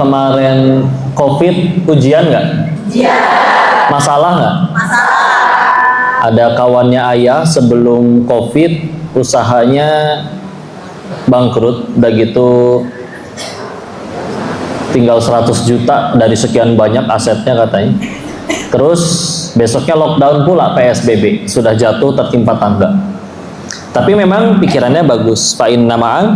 Kemarin COVID ujian nggak? Masalah nggak? Ada kawannya ayah sebelum COVID usahanya bangkrut, udah gitu tinggal 100 juta dari sekian banyak asetnya katanya. Terus besoknya lockdown pula, PSBB, sudah jatuh tertimpa tangga. Tapi memang pikirannya bagus. Fa inna ma'al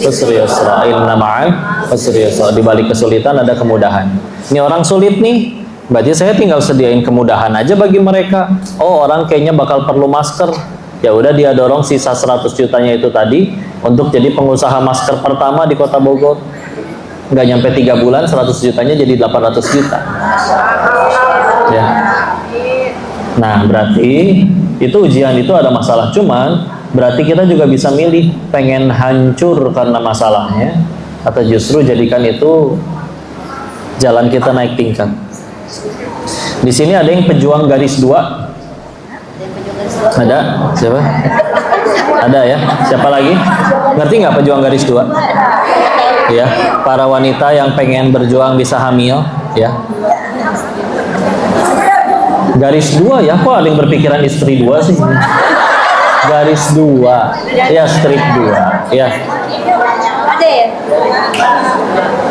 usri yusra, inna ma'al usri yusra. Di balik kesulitan ada kemudahan. Ini orang sulit nih, berarti saya tinggal sediain kemudahan aja bagi mereka. Oh, orang kayaknya bakal perlu masker. Ya udah, dia dorong sisa 100 jutanya itu tadi untuk jadi pengusaha masker pertama di Kota Bogor. Nggak nyampe 3 bulan 100 jutanya jadi 800 juta. Ya. Nah, berarti itu ujian itu ada masalah, cuman berarti kita juga bisa milih pengen hancur karena masalahnya atau justru jadikan itu jalan kita naik tingkat. Di sini ada yang pejuang garis 2. Ada? Siapa? Ada ya? Siapa lagi? Ngerti nggak pejuang garis 2? Ya, para wanita yang pengen berjuang bisa hamil, ya. Garis 2 ya, kok ada yang berpikiran istri 2 sih? Garis 2, ya, strip 2, ya.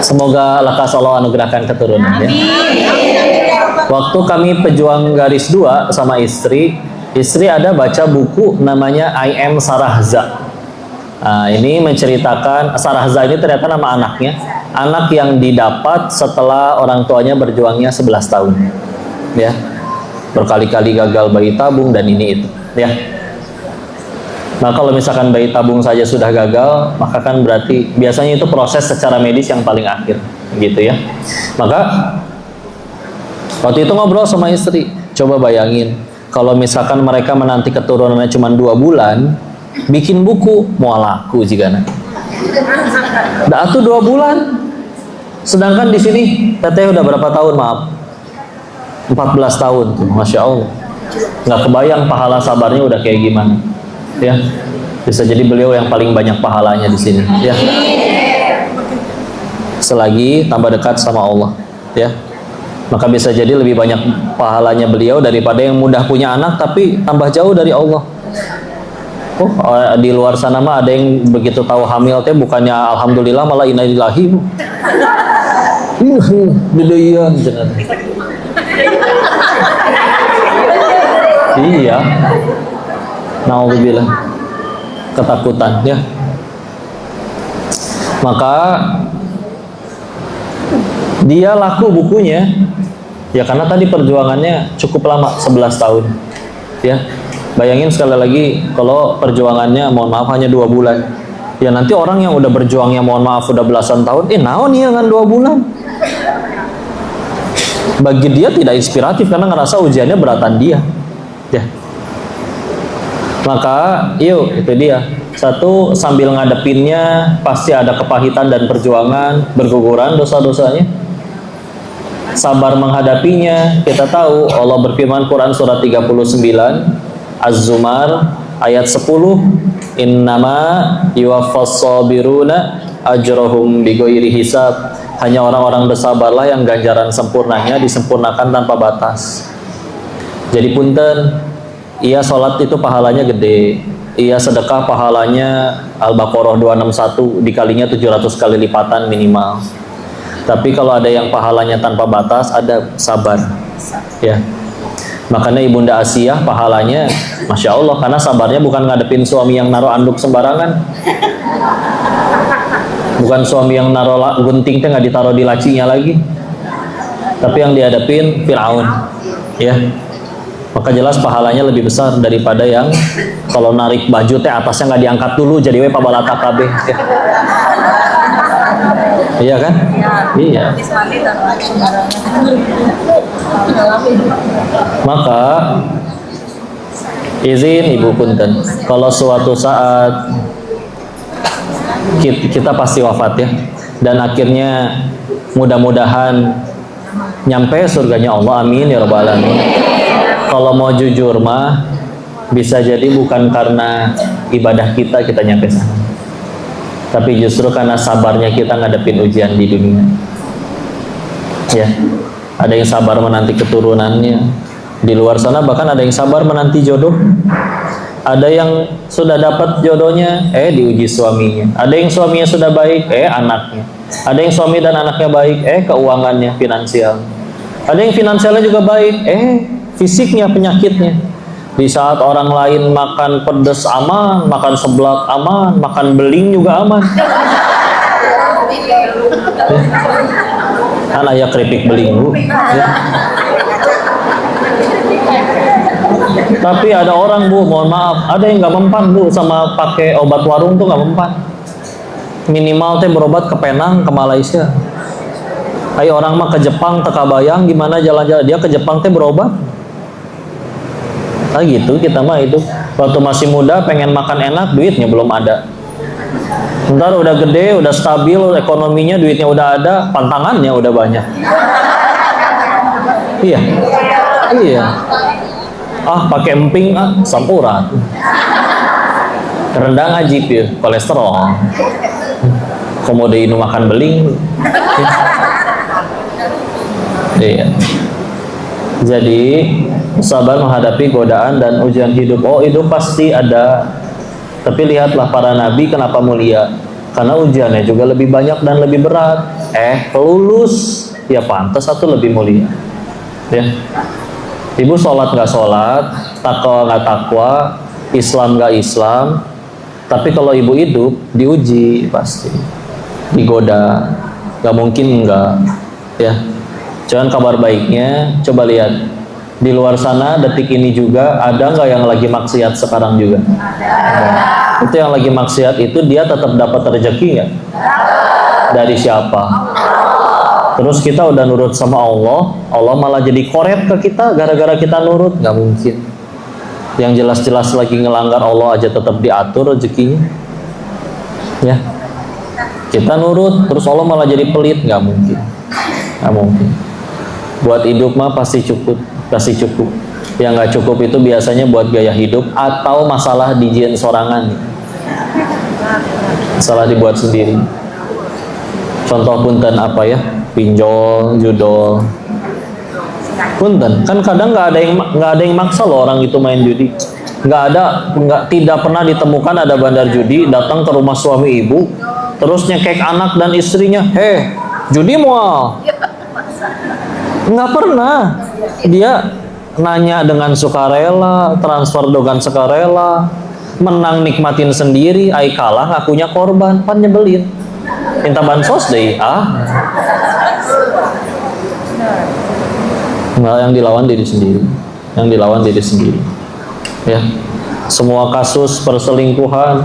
Semoga lekas Allah anugerahkan keturunan, ya. Waktu kami pejuang garis 2 sama istri ada baca buku namanya I Am Sarahza. Nah, ini menceritakan Sarahza ini ternyata nama anaknya, anak yang didapat setelah orang tuanya berjuangnya 11 tahun, ya, berkali-kali gagal bayi tabung dan ini itu, ya. Nah, kalau misalkan bayi tabung saja sudah gagal, maka kan berarti biasanya itu proses secara medis yang paling akhir, gitu ya. Maka waktu itu ngobrol sama istri, coba bayangin kalau misalkan mereka menanti keturunannya cuma 2 bulan, bikin buku mau laku jika dah tuh 2 bulan. Sedangkan di sini teteh udah berapa tahun, maaf, 14 tahun tuh, masya Allah. Nggak kebayang pahala sabarnya udah kayak gimana, ya. Bisa jadi beliau yang paling banyak pahalanya di sini, ya. Selagi tambah dekat sama Allah, ya, maka bisa jadi lebih banyak pahalanya beliau daripada yang mudah punya anak tapi tambah jauh dari Allah. Oh, di luar sana mah ada yang begitu tahu hamil teh bukannya alhamdulillah malah innalillahi. Dedeyan cenah. Iya. Nauzubillah. Ketakutan, ya. Maka dia laku bukunya ya karena tadi perjuangannya cukup lama, 11 tahun, ya. Bayangin sekali lagi kalau perjuangannya mohon maaf hanya 2 bulan, ya nanti orang yang udah berjuangnya mohon maaf udah belasan tahun, naon ya kan 2 bulan, bagi dia tidak inspiratif karena ngerasa ujiannya beratan dia, ya. Maka yuk, itu dia. Satu, sambil ngadepinnya pasti ada kepahitan dan perjuangan, berguguran dosa-dosanya. Sabar menghadapinya. Kita tahu Allah berfirman Quran surat 39 Az-Zumar ayat 10, innama yuwaffas sabiruna ajrahum bighairi hisab. Hanya orang-orang bersabarlah yang ganjaran sempurnanya disempurnakan tanpa batas. Jadi punten, iya sholat itu pahalanya gede, iya sedekah pahalanya Al-Baqarah 261 dikalinya 700 kali lipatan minimal. Tapi kalau ada yang pahalanya tanpa batas, ada sabar, ya. Makanya Ibunda Asiyah pahalanya masya Allah karena sabarnya bukan ngadepin suami yang naruh anduk sembarangan, bukan suami yang naruh gunting teh nggak ditaruh di lacinya lagi, tapi yang dihadapin Fir'aun, ya. Maka jelas pahalanya lebih besar daripada yang kalau narik baju teh atasnya nggak diangkat dulu jadi we pabalata kabeh, ya. Iya kan? Iya. Maka izin Ibu punten, kalau suatu saat kita pasti wafat, ya, dan akhirnya mudah-mudahan nyampe surganya Allah, amin ya rabbal alamin. Kalau mau jujur mah bisa jadi bukan karena ibadah kita nyampe sana, tapi justru karena sabarnya kita ngadepin ujian di dunia. Ya, ada yang sabar menanti keturunannya. Di luar sana bahkan ada yang sabar menanti jodoh. Ada yang sudah dapat jodohnya, diuji suaminya. Ada yang suaminya sudah baik, anaknya. Ada yang suami dan anaknya baik, keuangannya, finansial. Ada yang finansialnya juga baik, fisiknya, penyakitnya. Di saat orang lain makan pedas aman, makan seblak aman, makan beling juga aman. Kan ayah keripik beling bu. Ya. Tapi ada orang bu, mohon maaf, ada yang nggak mempan bu sama pakai obat warung tuh nggak mempan. Minimal teh berobat ke Penang, ke Malaysia. Ayo orang mah ke Jepang, ke Kabayang, gimana jalan-jalan dia ke Jepang teh berobat. Nah gitu kita mah itu. Waktu masih muda pengen makan enak, duitnya belum ada. Ntar udah gede, udah stabil, ekonominya, duitnya udah ada, pantangannya udah banyak. Iya, iya. Pakai emping, sampuran. Rendang ajib ya, kolesterol. Komode inu makan beling. Iya. Jadi sabar menghadapi godaan dan ujian hidup. Itu pasti ada. Tapi lihatlah para nabi kenapa mulia? Karena ujiannya juga lebih banyak dan lebih berat. Lulus, ya pantas satu lebih mulia. Ya. Ibu sholat nggak sholat, takwa nggak takwa, Islam nggak Islam. Tapi kalau ibu hidup, diuji pasti, digoda, nggak mungkin enggak. Ya. Cuman kabar baiknya, coba lihat di luar sana detik ini juga ada nggak yang lagi maksiat sekarang juga? Ada. Itu yang lagi maksiat itu dia tetap dapat rezeki nggak? Dari siapa? Terus kita udah nurut sama Allah, Allah malah jadi koret ke kita gara-gara kita nurut? Nggak mungkin. Yang jelas-jelas lagi ngelanggar Allah aja tetap diatur rezekinya. Ya, kita nurut, terus Allah malah jadi pelit? Nggak mungkin. Nggak mungkin. Buat hidup mah pasti cukup, pasti cukup. Yang nggak cukup itu biasanya buat gaya hidup atau masalah dijieun sorangan. Masalah dibuat sendiri. Contoh punten apa ya? Pinjol, judol. Punten, kan kadang nggak ada yang maksa loh orang itu main judi. Tidak pernah ditemukan ada bandar judi datang ke rumah suami ibu, terus nyekek anak dan istrinya, judi mual. Nggak pernah. Dia nanya dengan sukarela, transfer dengan sukarela, menang nikmatin sendiri, ai kalah ngakunya korban, pan nyebelin. Minta bansos deh, Nggak, yang dilawan diri sendiri, yang dilawan diri sendiri. Ya, semua kasus perselingkuhan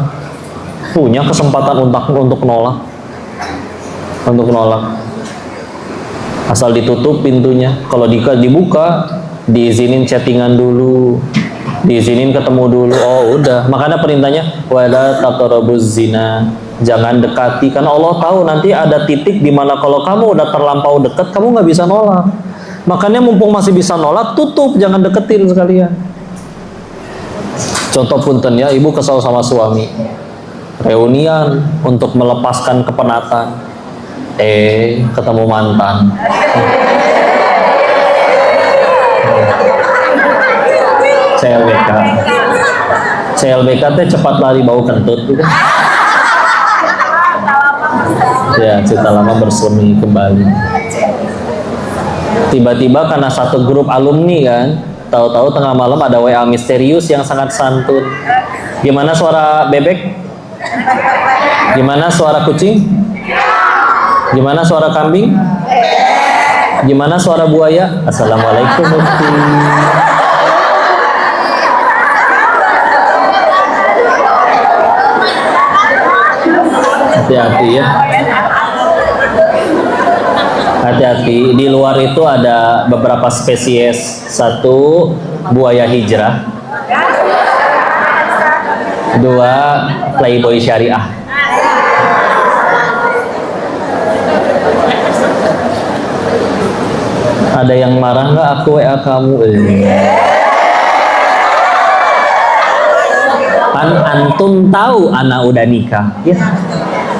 punya kesempatan untuk nolak, asal ditutup pintunya. Kalau dibuka, diizinin chattingan dulu, diizinin ketemu dulu. Udah. Makanya perintahnya wala taqrabuz zina, jangan dekati, karena Allah tahu nanti ada titik di mana kalau kamu udah terlampau dekat, kamu nggak bisa nolak. Makanya mumpung masih bisa nolak, tutup, jangan deketin sekalian. Contoh punten ya, ibu kesal sama suami, reunian untuk melepaskan kepenatan, ketemu mantan. CLBK teh cepat lari bau kentut gitu. Ya, cerita lama bersemi kembali. Tiba-tiba karena satu grup alumni kan, tahu-tahu tengah malam ada WA misterius yang sangat santun. Gimana suara bebek? Gimana suara kucing? Gimana suara kambing? Gimana suara buaya? Assalamualaikum Mufti. Hati-hati ya. Hati-hati, di luar itu ada beberapa spesies. Satu, buaya hijrah. Dua, playboy syariah. Ada yang marah nggak aku WA kamu? Antum tahu anak udah nikah? Ya.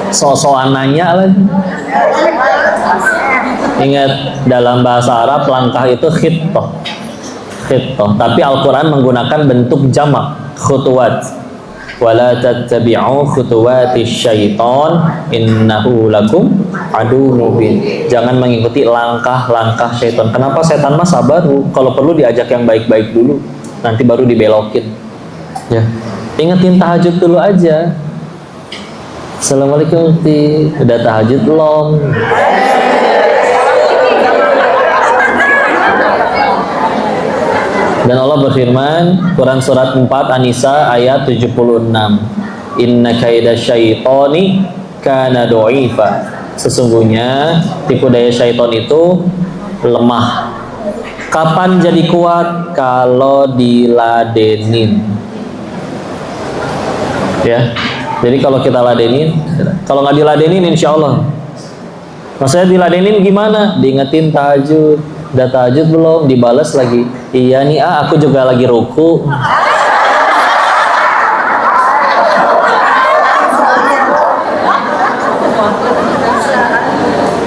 So-soan nanya lagi. Ingat, dalam bahasa Arab langkah itu khittoh. Tapi Al-Quran menggunakan bentuk jamak, khutuwat. Wala tattabi'u khutuwati syaiton innahu lakum adu mubin. Jangan mengikuti langkah-langkah syaitan. Kenapa? Setan mah sabar, kalau perlu diajak yang baik-baik dulu, nanti baru dibelokin. Ya, ingetin tahajud dulu aja. Assalamualaikum, udah tahajud belum? Dan Allah berfirman, Quran surat 4 An-Nisa ayat 76. Inna kaida syaitoni kana do'ifa. Sesungguhnya tipu daya syaiton itu lemah. Kapan jadi kuat? Kalau diladenin. Ya. Jadi kalau kita ladenin, kalau nggak diladenin insya Allah. Maksudnya diladenin gimana? Diingetin tahajud. Udah tahajud belum? Dibales lagi. Iya nih, aku juga lagi ruku.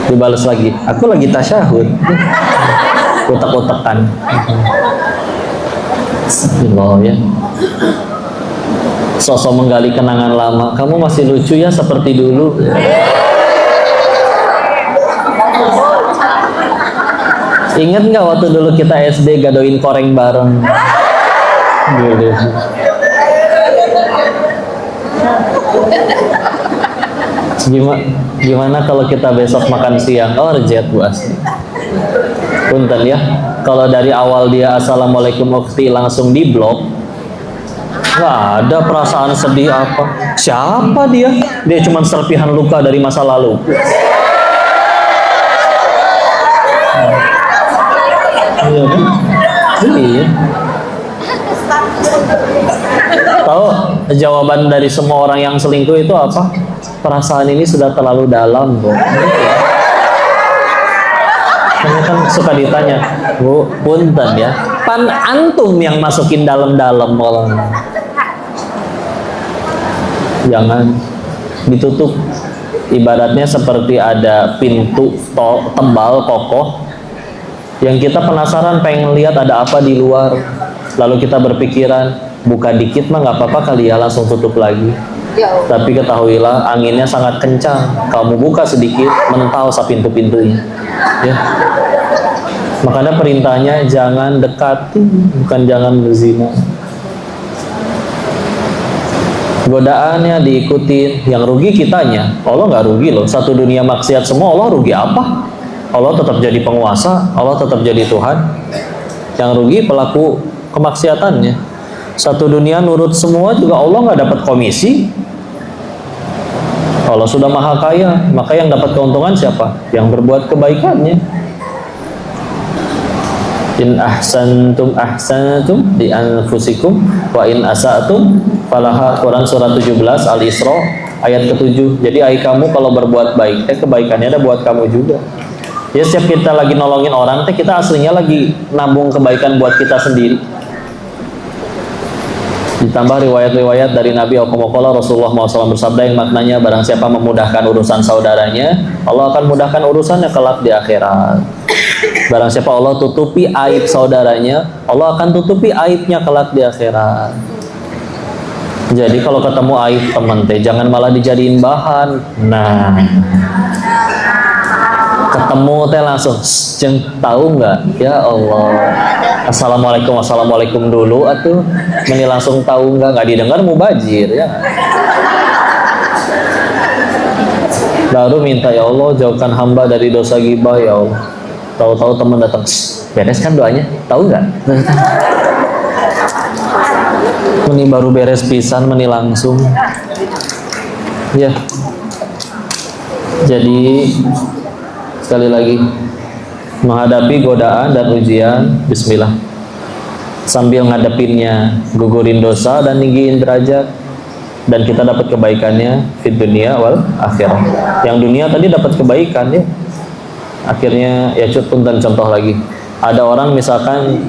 Dibales lagi. Aku lagi tasyahud. Utak-utakan. Bismillah ya. Sosok menggali kenangan lama. Kamu masih lucu ya seperti dulu. Ingat nggak waktu dulu kita SD gadoin koreng bareng? Gimana kalau kita besok makan siang? Oh, reject Bu Asli. Punten ya. Kalau dari awal dia assalamualaikum ukhti langsung diblok, nggak ada perasaan sedih apa. Siapa dia? Dia cuma serpihan luka dari masa lalu. Iya kan? Iya. Tahu jawaban dari semua orang yang selingkuh itu apa? Perasaan ini sudah terlalu dalam, Bu. Karena kan suka ditanya, Bu, punten ya, pan antum yang masukin dalam-dalam malah. Jangan ditutup. Ibaratnya seperti ada pintu tebal kokoh yang kita penasaran pengen lihat ada apa di luar, lalu kita berpikiran buka dikit mah nggak apa-apa kali ya, langsung tutup lagi. Tapi ketahuilah anginnya sangat kencang, kamu buka sedikit mental sa pintu-pintunya ya. Makanya perintahnya jangan dekati, bukan jangan berzina. Godaannya diikutin, yang rugi kitanya. Allah nggak rugi loh, satu dunia maksiat semua, Allah rugi apa? Allah tetap jadi penguasa, Allah tetap jadi Tuhan. Yang rugi pelaku kemaksiatannya. Satu dunia nurut semua juga Allah nggak dapat komisi. Allah sudah maha kaya, maka yang dapat keuntungan siapa? Yang berbuat kebaikannya. In ahsantum ahsantum di anfusikum wa in asatum falaha. Quran surat 17 Al-Isra ayat ke-7. Jadi ai kamu kalau berbuat baik, kebaikannya ada buat kamu juga. Ya setiap kita lagi nolongin orang, kita aslinya lagi nabung kebaikan buat kita sendiri. Ditambah riwayat-riwayat dari Nabi Rasulullah SAW bersabda yang maknanya barang siapa memudahkan urusan saudaranya, Allah akan mudahkan urusannya kelak di akhirat. Barang siapa Allah tutupi aib saudaranya, Allah akan tutupi aibnya kelak di akhirat. Jadi kalau ketemu aib teman jangan malah dijadiin bahan. Nah, ketemu langsung jeng tahu nggak? Ya Allah, assalamualaikum dulu atuh, meni langsung tahu nggak didengar mubajir ya. Baru minta ya Allah jauhkan hamba dari dosa ghibah ya Allah. Tahu-tahu teman datang, beres kan doanya? Tahu nggak? Meni baru beres pisan, meni langsung. Ya. Jadi sekali lagi, menghadapi godaan dan ujian, bismillah. Sambil ngadepinnya, gugurin dosa dan tinggiin derajat. Dan kita dapat kebaikannya di dunia wal akhirah. Yang dunia tadi dapat kebaikan ya. Akhirnya ya punten contoh lagi. Ada orang misalkan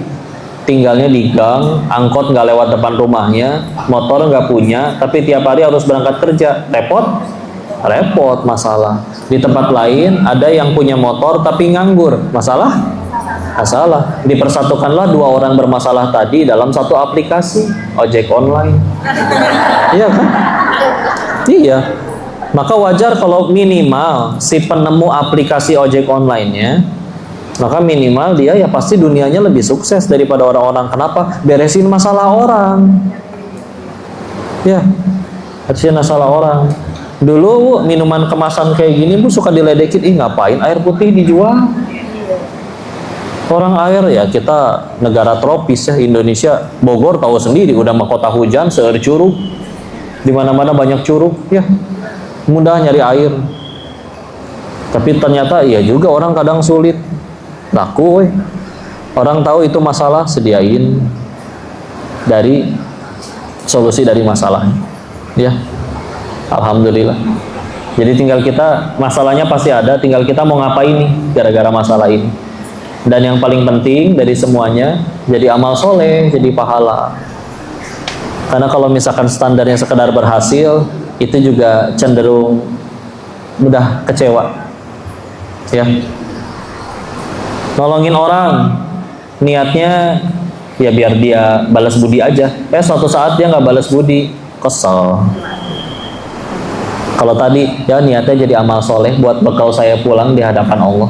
tinggalnya di gang, angkot nggak lewat depan rumahnya, motor nggak punya, tapi tiap hari harus berangkat kerja. Repot masalah. Di tempat lain ada yang punya motor tapi nganggur. Masalah? Masalah. Dipersatukanlah dua orang bermasalah tadi dalam satu aplikasi ojek online. Iya kan? Iya. Maka wajar kalau minimal si penemu aplikasi ojek online-nya, maka minimal dia ya pasti dunianya lebih sukses daripada orang-orang. Kenapa? Beresin masalah orang. Ya, beresin masalah orang. Dulu minuman kemasan kayak gini Bu suka diledekin, ih ngapain air putih dijual? Orang air ya, kita negara tropis ya, Indonesia, Bogor tahu sendiri udah mahkota hujan, seueur curug. Di mana-mana banyak curug ya. Mudah nyari air. Tapi ternyata iya juga orang kadang sulit. Laku orang tahu itu masalah, sediain dari solusi dari masalah. Ya. Alhamdulillah. Jadi tinggal kita, masalahnya pasti ada, tinggal kita mau ngapain nih gara-gara masalah ini. Dan yang paling penting dari semuanya, jadi amal soleh, jadi pahala. Karena kalau misalkan standarnya sekedar berhasil, itu juga cenderung mudah kecewa. Ya. Nolongin orang, niatnya ya biar dia balas budi aja. Suatu saat dia nggak balas budi, kesel. Kalau tadi ya niatnya jadi amal soleh buat bekal saya pulang di hadapan Allah.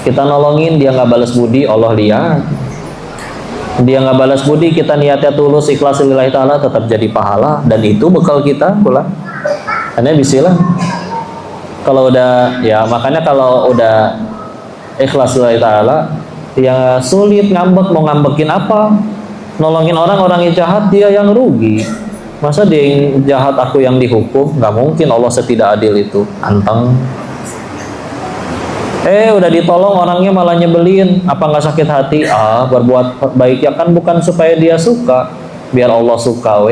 Kita nolongin dia nggak balas budi, Allah lihat. Dia nggak balas budi, kita niatnya tulus ikhlas lillahi ta'ala, tetap jadi pahala dan itu bekal kita pulang. Hanya bisilah. Kalau udah ya makanya kalau udah ikhlas lillahi ta'ala ya sulit ngambek, mau ngambekin apa? Nolongin orang yang jahat dia yang rugi. Masa dia yang jahat aku yang dihukum? Nggak mungkin, Allah setidak adil itu. Anteng. Udah ditolong orangnya malah nyebelin. Apa nggak sakit hati? Berbuat baik ya kan bukan supaya dia suka, biar Allah suka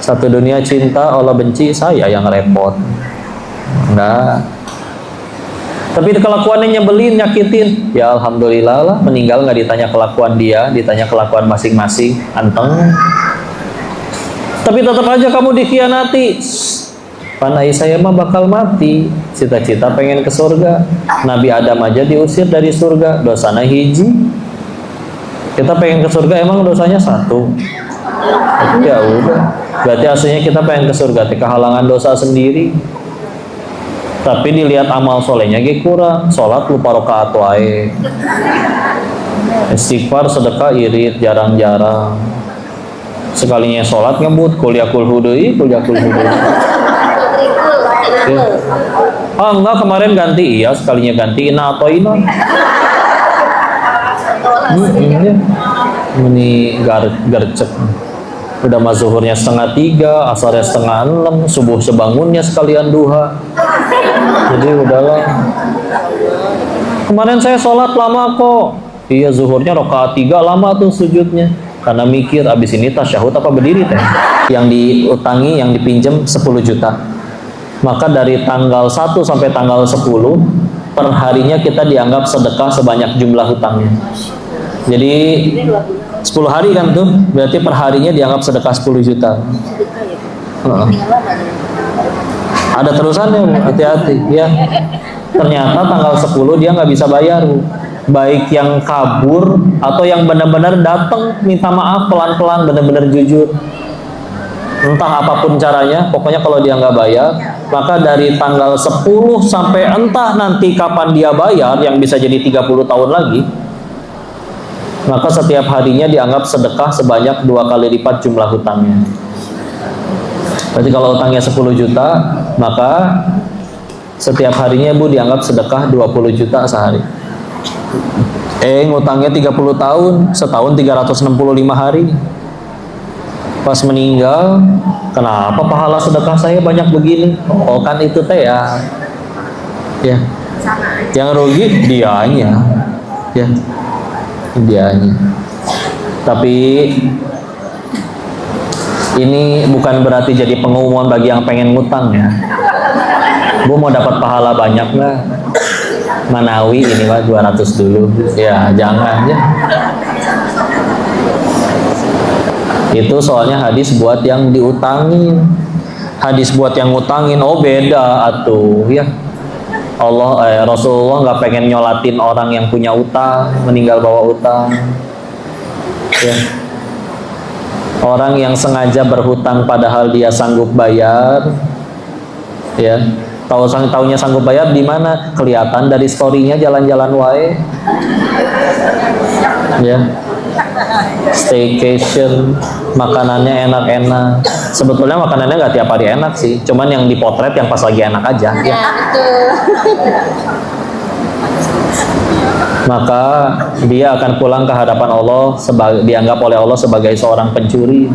Satu dunia cinta, Allah benci, saya yang repot. Enggak. Tapi kelakuannya nyebelin, nyakitin. Ya Alhamdulillah lah, meninggal nggak ditanya kelakuan dia, ditanya kelakuan masing-masing. Anteng. Tapi tetap aja kamu dikhianati. Panai saya mah bakal mati. Cita-cita pengen ke surga. Nabi Adam aja diusir dari surga. Dosanya hiji. Kita pengen ke surga emang dosanya satu. Ya udah. Berarti aslinya kita pengen ke surga. Kehalangan dosa sendiri. Tapi dilihat amal solehnya kurang. Sholat lupa rakaat wae. Istighfar sedekah irit jarang-jarang. Sekalinya sholat ngebut kuliah kulhudui. Ya. Enggak, kemarin ganti, iya sekalinya ganti ina atau ina. Ini gercep. Udah mah zuhurnya 2:30, asarnya 5:30, subuh sebangunnya sekalian duha. Jadi udahlah. Kemarin saya sholat lama kok. Iya zuhurnya rakaat 3 lama tuh sujudnya. Karena mikir abis ini tasyahud apa berdiri teh. Yang diutangi, yang dipinjam 10 juta. Maka dari tanggal 1 sampai tanggal 10 per harinya kita dianggap sedekah sebanyak jumlah hutangnya. Jadi 10 hari kan tuh, berarti per harinya dianggap sedekah 10 juta. Ada terusannya, hati-hati ya. Ternyata tanggal 10 dia nggak bisa bayar, baik yang kabur atau yang benar-benar datang minta maaf pelan-pelan, benar-benar jujur. Entah apapun caranya, pokoknya kalau dia nggak bayar, maka dari tanggal 10 sampai entah nanti kapan dia bayar, yang bisa jadi 30 tahun lagi, maka setiap harinya dianggap sedekah sebanyak 2 kali lipat jumlah hutangnya. Berarti kalau hutangnya 10 juta, maka setiap harinya Bu dianggap sedekah 20 juta sehari. Ngutangnya 30 tahun, setahun 365 hari. Pas meninggal, kenapa pahala sedekah saya banyak begini? Oh kan itu teh ya. Yang rugi dianya. Ya. Dianya. Tapi ini bukan berarti jadi pengumuman bagi yang pengen ngutang ya. Bu mau dapat pahala banyak nggak? Manawi ini mah 200 dulu. Ya jangan ya. Itu soalnya hadis buat yang diutangin. Hadis buat yang ngutangin, oh beda atuh ya. Rasulullah nggak pengen nyolatin orang yang punya utang, meninggal bawa utang. Ya. Orang yang sengaja berhutang padahal dia sanggup bayar, ya. Taunya sanggup bayar di mana? Kelihatan dari story-nya jalan-jalan wae. Ya. Staycation, makanannya enak-enak. Sebetulnya makanannya nggak tiap hari enak sih, cuman yang dipotret yang pas lagi enak aja. Ya, betul. Maka dia akan pulang ke hadapan Allah dianggap oleh Allah sebagai seorang pencuri.